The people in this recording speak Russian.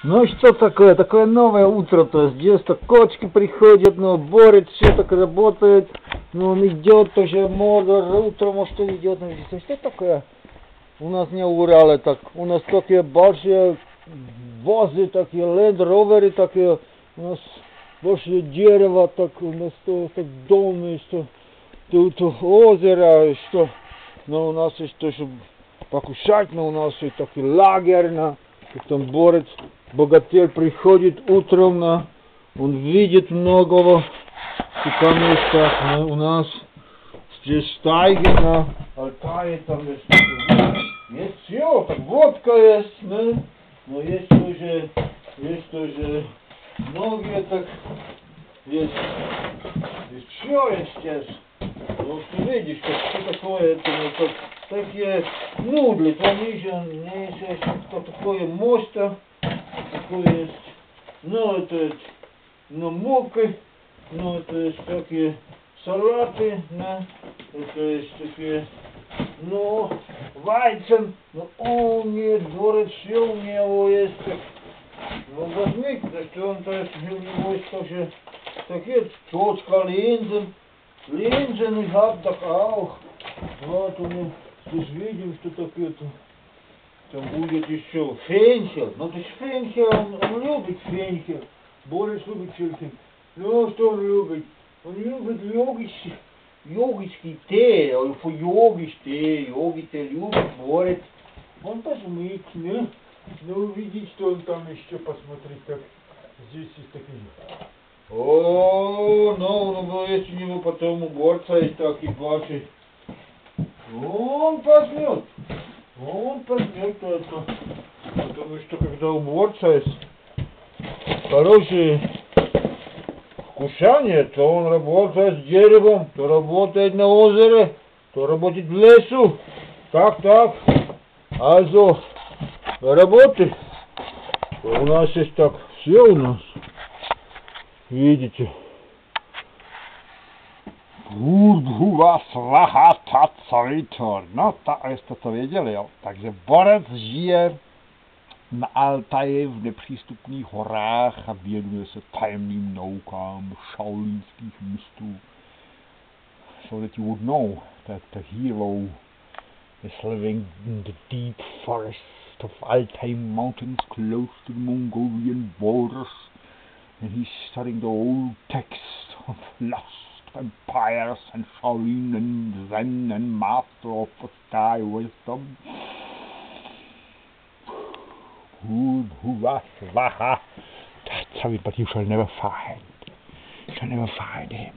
Ну что такое? Такое новое утро, то есть детство, кочки приходят, но борет, все так работает, но он идет, тоже морда, утром может идет, ну что такое? У нас не Урале так, у нас такие большие возы, такие Land Rover, такие, у нас большие дерево, так у нас так дома, что тут озеро, что, но у нас есть тоже покушать, но у нас и такой лагерь, и там борец, богатырь приходит утром, он видит многого, и там есть так, у нас здесь стайги на Алтае, там есть все, так водка есть, но есть тоже многие так, есть все есть здесь. Ну, что видишь, что такое, это, ну, такие нудли, там есть что такое моста, такое есть, ну, это, ну, муки, ну, это есть такие салаты, это есть такие, ну, вайцен, ну, он не дворец, все у него есть, ну, возьми, что он, то есть, у него есть тоже такие точка Linsen ich hab doch auch. Вот у меня, здесь видим, что такое-то. Там будет еще фенхел. Ну, то есть фенхел, он любит фенхел. Борис любит фенхел. Ну, что он любит? Он любит йогический те, йоги те любит, Борис. Он посмотрит, не? Ну, увидеть, что он там еще посмотрит, так. Здесь есть такие. О, ну, есть у него потом у борца есть такие ваши. Он возьмет это. Потому что когда у борца есть хорошее кушание, то он работает с деревом, то работает на озере, то работает в лесу. Так. Also, работы. У нас есть так, все у нас. Видите? Hurhua svaha caritor. No, jste to věděli, jo. Takže borec žije na Altaji v nepřístupných horách a věnuje se tajemným naukám šaolínských mistrů. So that you would know that the hero is living in the deep forest of Altai mountains close to the Mongolian borders. And he's studying the old text of lost empires and Shaolin and Zen and master of the sky wisdom. That's how, but you shall never find him.